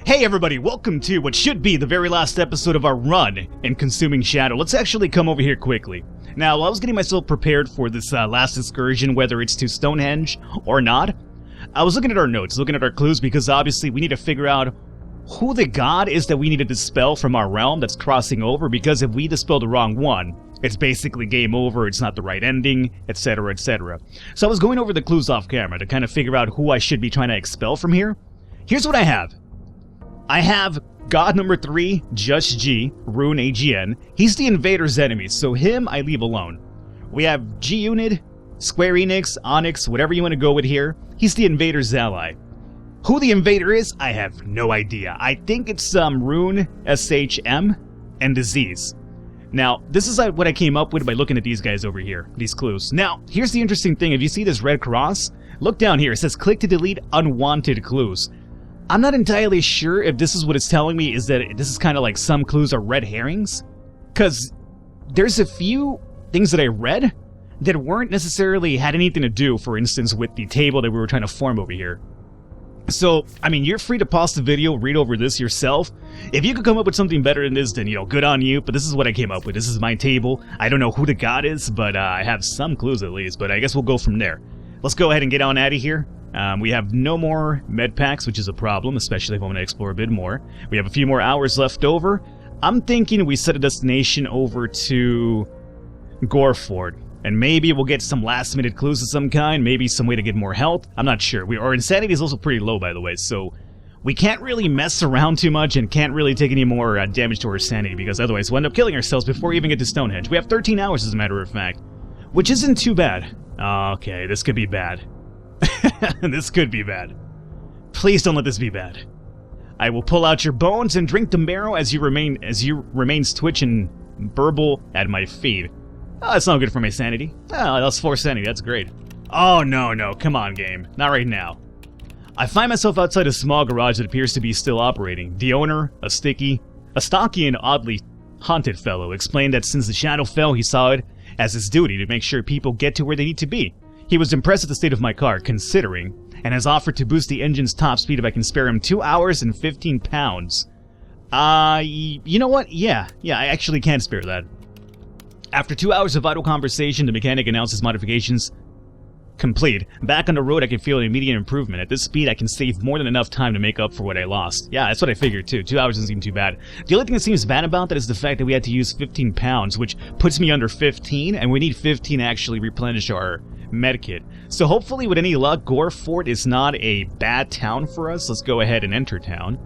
Hey everybody, welcome to what should be the very last episode of our run in Consuming Shadow. Let's actually come over here quickly. Now, while I was getting myself prepared for this last excursion, whether it's to Stonehenge or not, I was looking at our notes, looking at our clues, because obviously we need to figure out who the god is that we need to dispel from our realm that's crossing over, because if we dispel the wrong one, it's basically game over, it's not the right ending, etc, etc. So I was going over the clues off camera to kind of figure out who I should be trying to expel from here. Here's what I have. I have God number 3, Just G, Rune AGN. He's the invader's enemy, so him I leave alone. We have G-Unit, Square Enix, Onyx, whatever you want to go with here. He's the invader's ally. Who the invader is, I have no idea. I think it's Rune, SHM, and Disease. Now, this is what I came up with by looking at these guys over here, these clues. Now, here's the interesting thing. If you see this red cross, look down here. It says click to delete unwanted clues. I'm not entirely sure if this is what it's telling me, is that this is kind of like some clues are red herrings. Because there's a few things that I read that weren't necessarily had anything to do, for instance, with the table that we were trying to form over here. So, I mean, you're free to pause the video, read over this yourself. If you could come up with something better than this, then, you know, good on you. But this is what I came up with. This is my table. I don't know who the god is, but I have some clues at least. But I guess we'll go from there. Let's go ahead and get on out of here. We have no more med packs, which is a problem, especially if I want to explore a bit more. We have a few more hours left over. I'm thinking we set a destination over to Goreford, and maybe we'll get some last-minute clues of some kind, maybe some way to get more health. I'm not sure. Our insanity is also pretty low, by the way, so we can't really mess around too much and can't really take any more damage to our sanity, because otherwise we'll end up killing ourselves before we even get to Stonehenge. We have 13 hours, as a matter of fact, which isn't too bad. Okay, this could be bad. This could be bad. Please don't let this be bad. I will pull out your bones and drink the marrow as you remains twitch and burble at my feet. Oh, that's not good for my sanity. Oh, that's 4 sanity, that's great. Oh, no, come on, game. Not right now. I find myself outside a small garage that appears to be still operating. The owner, a stocky and oddly haunted fellow, explained that since the shadow fell, he saw it as his duty to make sure people get to where they need to be. He was impressed at the state of my car, considering, and has offered to boost the engine's top speed if I can spare him 2 hours and 15 pounds. You know what? Yeah, I actually can spare that. After 2 hours of idle conversation, the mechanic announced his modifications complete. Back on the road, I can feel an immediate improvement. At this speed, I can save more than enough time to make up for what I lost. Yeah, that's what I figured too. 2 hours doesn't seem too bad. The only thing that seems bad about that is the fact that we had to use 15 pounds, which puts me under 15, and we need 15 to actually replenish our medkit. So hopefully, with any luck, Goreford is not a bad town for us. Let's go ahead and enter town.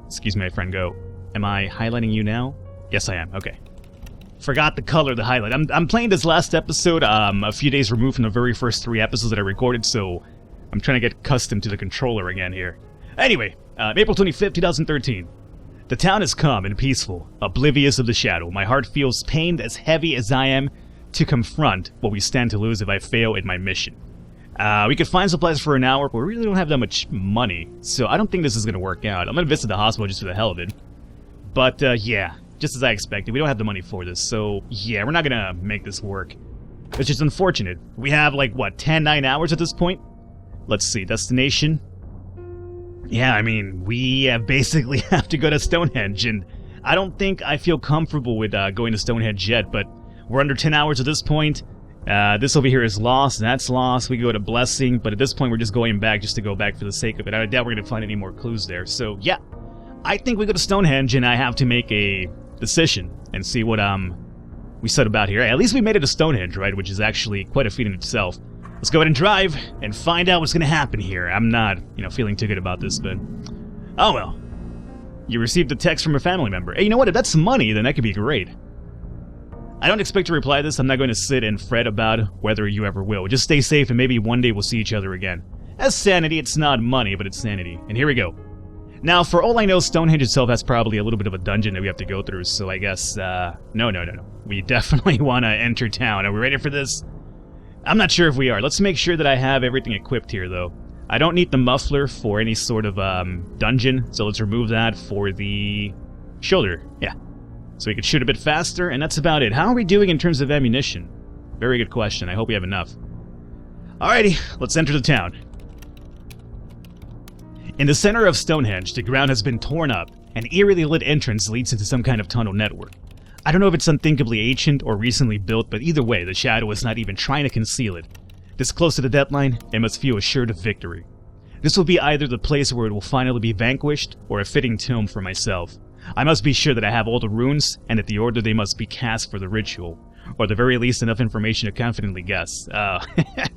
Excuse me, my friend, go. Am I highlighting you now? Yes, I am. Okay. Forgot the color of the highlight. I'm playing this last episode a few days removed from the very first 3 episodes that I recorded, so I'm trying to get accustomed to the controller again here. Anyway, April 25th, 2013. The town is calm and peaceful, oblivious of the shadow. My heart feels pained as heavy as I am to confront what we stand to lose if I fail in my mission. We could find supplies for an hour, but we really don't have that much money, so I don't think this is going to work out. I'm going to visit the hospital just for the hell of it. But, yeah. Just as I expected, we don't have the money for this, so yeah, we're not gonna make this work. It's just unfortunate. We have, like, what, 9 hours at this point? Let's see, destination. Yeah, I mean, we basically have to go to Stonehenge, and I don't think I feel comfortable with going to Stonehenge yet, but we're under 10 hours at this point. This over here is lost, and that's lost. We go to Blessing, but at this point we're just going back just to go back for the sake of it. I doubt we're gonna find any more clues there, so yeah. I think we go to Stonehenge, and I have to make a decision and see what we set about here. At least we made it to Stonehenge, right? Which is actually quite a feat in itself. Let's go ahead and drive and find out what's going to happen here. I'm not, feeling too good about this, but oh well. You received a text from a family member. Hey, you know what? If that's money, then that could be great. I don't expect to reply to this. I'm not going to sit and fret about whether you ever will. Just stay safe, and maybe one day we'll see each other again. As sanity, it's not money, but it's sanity. And here we go. Now, for all I know, Stonehenge itself has probably a little bit of a dungeon that we have to go through, so I guess, no. We definitely want to enter town. Are we ready for this? I'm not sure if we are. Let's make sure that I have everything equipped here, though. I don't need the muffler for any sort of, dungeon, so let's remove that for the shoulder. Yeah. So we can shoot a bit faster, and that's about it. How are we doing in terms of ammunition? Very good question. I hope we have enough. Alrighty, let's enter the town. In the center of Stonehenge, the ground has been torn up. An eerily lit entrance leads into some kind of tunnel network. I don't know if it's unthinkably ancient or recently built, but either way, the shadow is not even trying to conceal it. This close to the deadline, it must feel assured of victory. This will be either the place where it will finally be vanquished, or a fitting tomb for myself. I must be sure that I have all the runes, and at the order they must be cast for the ritual. Or at the very least enough information to confidently guess.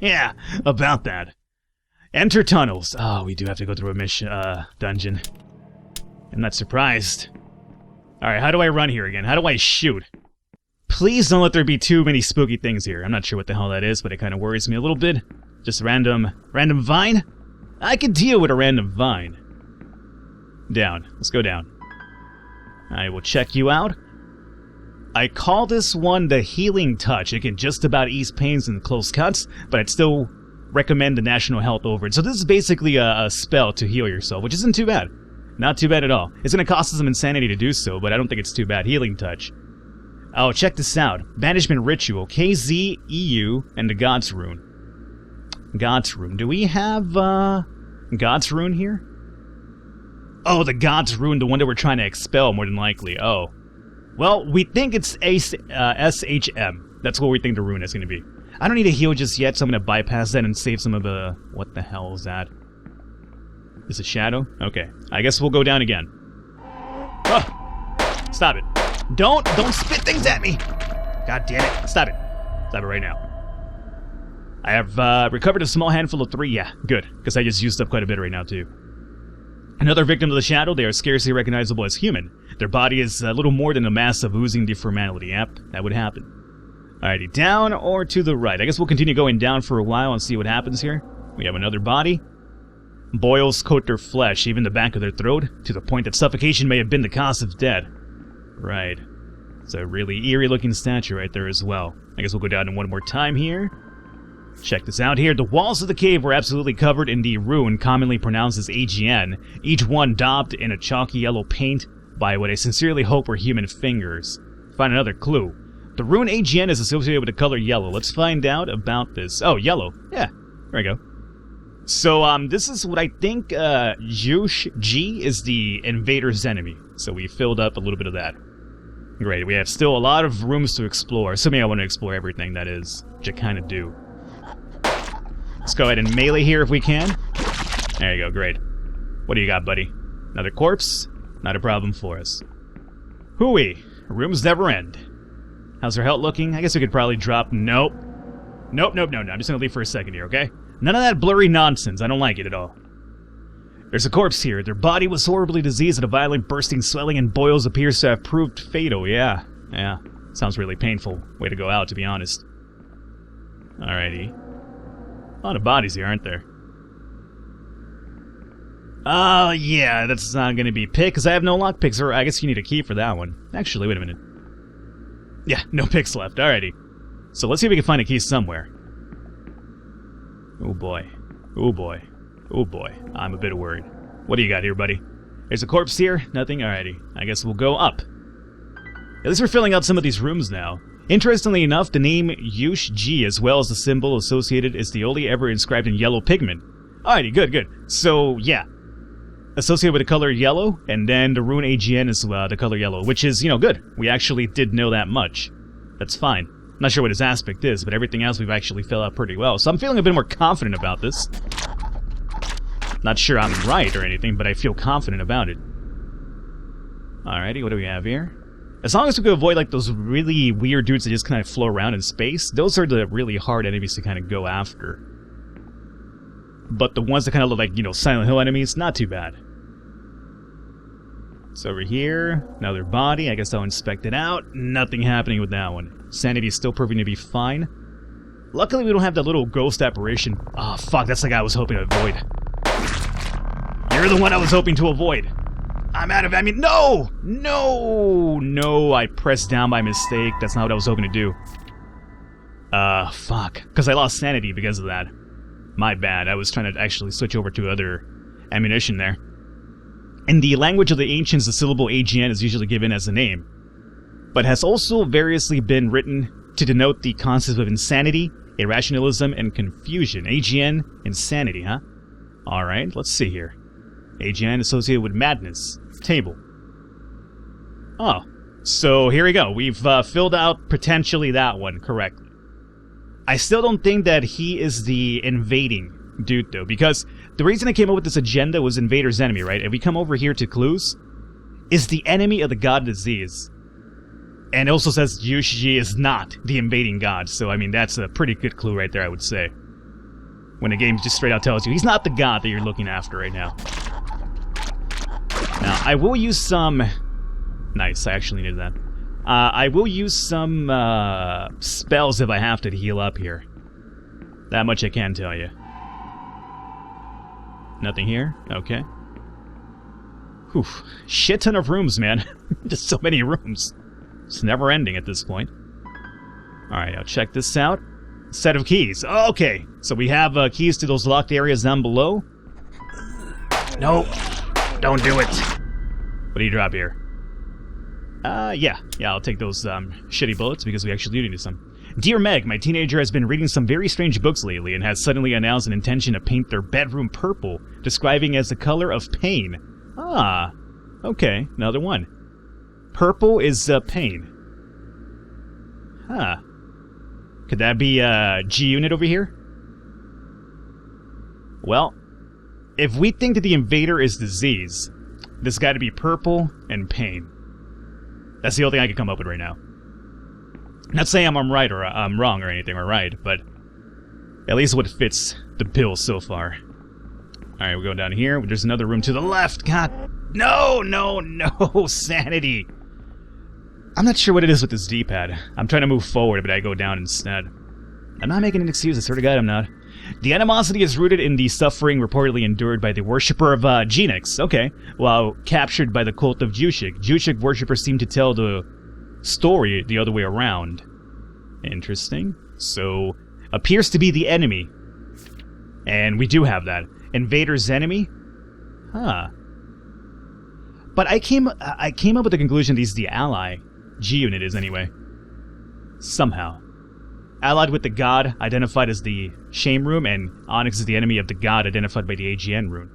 Yeah, about that. Enter tunnels. Oh, we do have to go through a mission, dungeon. I'm not surprised. Alright, how do I run here again? How do I shoot? Please don't let there be too many spooky things here. I'm not sure what the hell that is, but it kind of worries me a little bit. Just random vine? I could deal with a random vine. Down. Let's go down. I will check you out. I call this one the Healing Touch. It can just about ease pains in close cuts, but I'd still recommend the National Health over it. So this is basically a spell to heal yourself, which isn't too bad. Not too bad at all. It's going to cost us some insanity to do so, but I don't think it's too bad. Healing Touch. Oh, check this out. Banishment Ritual. KZ, EU, and the God's Rune. God's Rune. Do we have, God's Rune here? Oh, the God's Rune, the one that we're trying to expel, more than likely. Oh. Well, we think it's SHM. That's what we think the rune is going to be. I don't need to heal just yet, so I'm going to bypass that and save some of the... What the hell is that? Is it shadow? Okay. I guess we'll go down again. Oh! Stop it. Don't spit things at me! God damn it. Stop it. Stop it right now. I have recovered a small handful of 3. Yeah, good. Because I just used up quite a bit right now, too. Another victim of the shadow, they are scarcely recognizable as human. Their body is a little more than a mass of oozing deformality. Yep, that would happen. Alrighty, down or to the right? I guess we'll continue going down for a while and see what happens here. We have another body. Boils coat their flesh, even the back of their throat, to the point that suffocation may have been the cause of death. Right. It's a really eerie-looking statue right there as well. I guess we'll go down one more time here. Check this out here. The walls of the cave were absolutely covered in the rune commonly pronounced as AGN, each one daubed in a chalky yellow paint by what I sincerely hope were human fingers. Find another clue. The rune AGN is associated with the color yellow. Let's find out about this. Oh, yellow. Yeah, there we go. So, this is what I think, Yush G is the invader's enemy. So we filled up a little bit of that. Great, we have still a lot of rooms to explore. Assuming I want to explore everything, that is, which I kind of do. Let's go ahead and melee here if we can. There you go, great. What do you got, buddy? Another corpse? Not a problem for us. Hooey! Rooms never end. How's her health looking? I guess we could probably drop... Nope. Nope. I'm just gonna leave for a second here, okay? None of that blurry nonsense. I don't like it at all. There's a corpse here. Their body was horribly diseased and a violent bursting swelling and boils appears to have proved fatal. Yeah. Sounds really painful. Way to go out, to be honest. Alrighty. A lot of bodies here, aren't there? Oh, yeah, that's not gonna be pick, because I have no lockpicks, or I guess you need a key for that one. Actually, wait a minute. Yeah, no picks left, alrighty. So let's see if we can find a key somewhere. Oh boy. Oh boy. Oh boy. I'm a bit worried. What do you got here, buddy? There's a corpse here? Nothing? Alrighty. I guess we'll go up. At least we're filling out some of these rooms now. Interestingly enough, the name Yush G, as well as the symbol associated, is the only ever inscribed in yellow pigment. Alrighty, good. So, yeah. Associated with the color yellow, and then the rune AGN is the color yellow, which is, good. We actually did know that much. That's fine. I'm not sure what his aspect is, but everything else we've actually filled out pretty well. So I'm feeling a bit more confident about this. Not sure I'm right or anything, but I feel confident about it. Alrighty, what do we have here? As long as we can avoid, like, those really weird dudes that just kind of float around in space, those are the really hard enemies to kind of go after. But the ones that kind of look like, Silent Hill enemies, not too bad. It's over here. Another body. I guess I'll inspect it out. Nothing happening with that one. Sanity is still proving to be fine. Luckily, we don't have that little ghost apparition. Oh, fuck, that's the guy I was hoping to avoid. You're the one I was hoping to avoid. I'm out of ammunition. No, I pressed down by mistake. That's not what I was hoping to do. Fuck. Because I lost sanity because of that. My bad. I was trying to actually switch over to other ammunition there. In the language of the ancients, the syllable AGN is usually given as a name, but has also variously been written to denote the concepts of insanity, irrationalism, and confusion. AGN, insanity, huh? Alright, let's see here. AGN associated with madness. Table. Oh. So here we go. We've filled out potentially that one correctly. I still don't think that he is the invading dude, though, because the reason I came up with this agenda was invader's enemy, right? If we come over here to clues, is the enemy of the god disease. And it also says Yushiji is not the invading god, so I mean, that's a pretty good clue right there, I would say. When the game just straight out tells you, he's not the god that you're looking after right now. Now, I will use some... Nice, I actually needed that. I will use some spells if I have to heal up here. That much I can tell you. Nothing here? Okay. Whew. Shit ton of rooms, man. Just so many rooms. It's never ending at this point. Alright, I'll check this out. Set of keys. Okay, so we have keys to those locked areas down below. No, don't do it. What do you drop here? Yeah, I'll take those shitty bullets because we actually do need some. Dear Meg, my teenager has been reading some very strange books lately and has suddenly announced an intention to paint their bedroom purple, describing it as the color of pain. Ah, okay, another one. Purple is pain. Huh. Could that be G-Unit over here? Well, if we think that the invader is disease, this got to be purple and pain. That's the only thing I can come up with right now. Not saying I'm right or I'm wrong or anything, or right, but at least what fits the bill so far. Alright, we're going down here. There's another room to the left. God, no, sanity. I'm not sure what it is with this D-pad. I'm trying to move forward, but I go down instead. I'm not making an excuse, I swear to God I'm not. The animosity is rooted in the suffering reportedly endured by the worshipper of Genix. Okay, while captured by the cult of Jushik. Jushik worshippers seem to tell the story the other way around. Interesting. So, appears to be the enemy. And we do have that. Invader's enemy? Huh. But I came up with the conclusion that he's the ally. G-Unit is, anyway. Somehow. Allied with the god identified as the Shame Room, and Onyx is the enemy of the god identified by the AGN rune.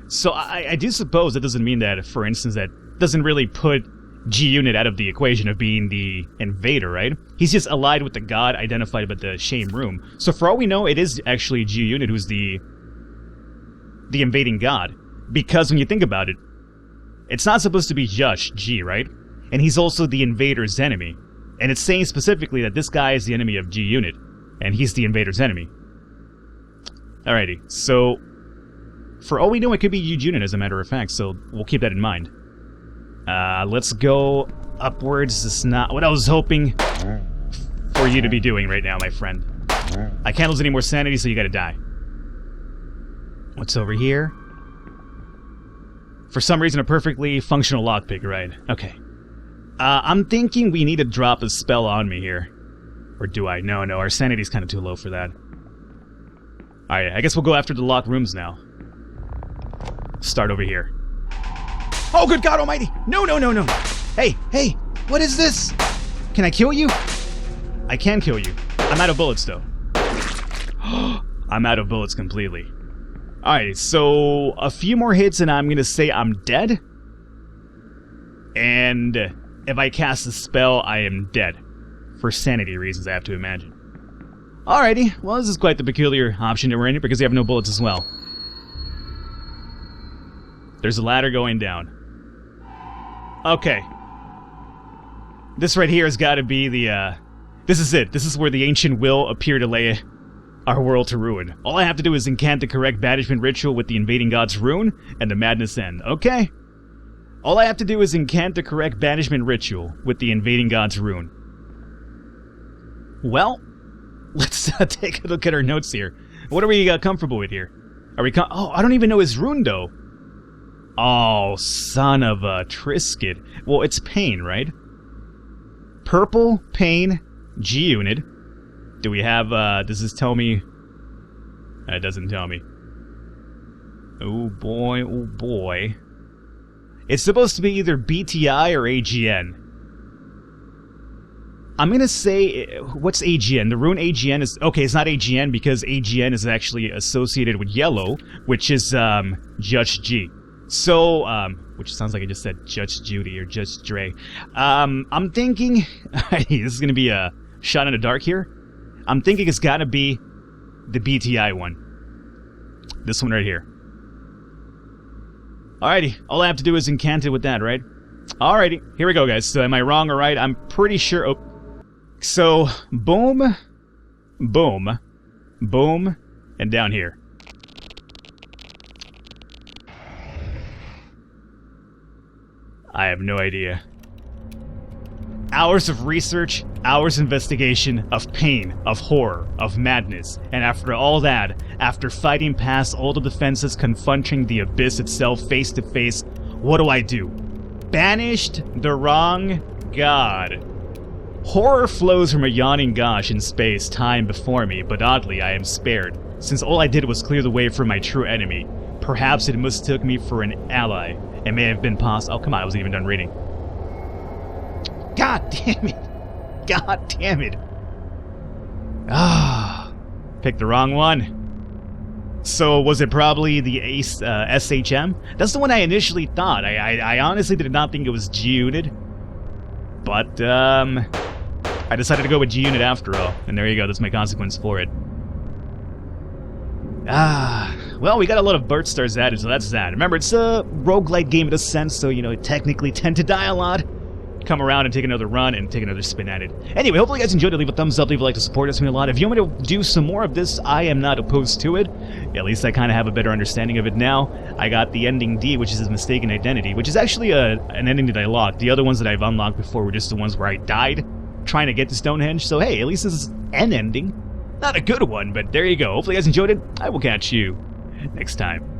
So I do suppose that doesn't mean that, for instance, that doesn't really put G-Unit out of the equation of being the invader, right? He's just allied with the god identified by the Shame Room. So for all we know, it is actually G-Unit who's the invading god. Because when you think about it, it's not supposed to be just G, right? And he's also the invader's enemy. And it's saying specifically that this guy is the enemy of G-Unit, and he's the invader's enemy. Alrighty, so for all we know, it could be G-Unit as a matter of fact, so we'll keep that in mind. Let's go upwards. This is not what I was hoping for you to be doing right now, my friend. I can't lose any more sanity, so you gotta die. What's over here? For some reason, a perfectly functional lockpick, right? Okay. I'm thinking we need to drop a spell on me here. Or do I? No, our sanity's kind of too low for that. Alright, I guess we'll go after the locked rooms now. Start over here. Oh, good God almighty! No! Hey, what is this? Can I kill you? I can kill you. I'm out of bullets, though. I'm out of bullets completely. Alright, so a few more hits and I'm gonna say I'm dead. And if I cast a spell, I am dead. For sanity reasons, I have to imagine. Alrighty, well, this is quite the peculiar option that we're in here because we have no bullets as well. There's a ladder going down. Okay. This right here has got to be the, this is it. This is where the ancient will appear to lay our world to ruin. All I have to do is incant the correct banishment ritual with the invading god's rune, and the madness end. Okay. All I have to do is incant the correct banishment ritual with the invading god's rune. Well, let's take a look at our notes here. What are we comfortable with here? Are we oh, I don't even know his rune, though. Oh, son of a Trisket. Well, it's pain, right? Purple, pain, G-Unit. Do we have, does this tell me? It doesn't tell me. Oh boy. It's supposed to be either BTI or AGN. I'm gonna say, what's AGN? The rune AGN is, okay, it's not AGN because AGN is actually associated with yellow, which is, Judge G. So, which sounds like I just said Judge Judy or Judge Dre. I'm thinking, this is gonna be a shot in the dark here. I'm thinking it's gotta be the BTI one. This one right here. Alrighty, all I have to do is incant it with that, right? Alrighty, here we go, guys. So am I wrong or right? I'm pretty sure... Oh. So, boom, boom, boom, and down here. I have no idea. Hours of research, hours of investigation, of pain, of horror, of madness, and after all that, after fighting past all the defenses, confronting the abyss itself face to face, what do? Banished the wrong god. Horror flows from a yawning gosh in space, time before me, but oddly I am spared, since all I did was clear the way for my true enemy. Perhaps it mistook me for an ally. It may have been possible. Oh, come on, I wasn't even done reading. God damn it! God damn it! Ah, picked the wrong one. So was it probably the Ace SHM? That's the one I initially thought. I honestly did not think it was G-Unit, but I decided to go with G-Unit after all, and there you go. That's my consequence for it. Well, we got a lot of birth stars added, so that's that. Remember, it's a roguelike game in a sense, so, you know, it technically tend to die a lot. Come around and take another run and take another spin at it. Anyway, hopefully you guys enjoyed it. Leave a thumbs up, leave a like to support us. It means a lot. If you want me to do some more of this, I am not opposed to it. At least I kind of have a better understanding of it now. I got the ending D, which is his mistaken identity, which is actually an ending that I locked. The other ones that I've unlocked before were just the ones where I died trying to get to Stonehenge. So hey, at least this is an ending. Not a good one, but there you go. Hopefully you guys enjoyed it. I will catch you next time.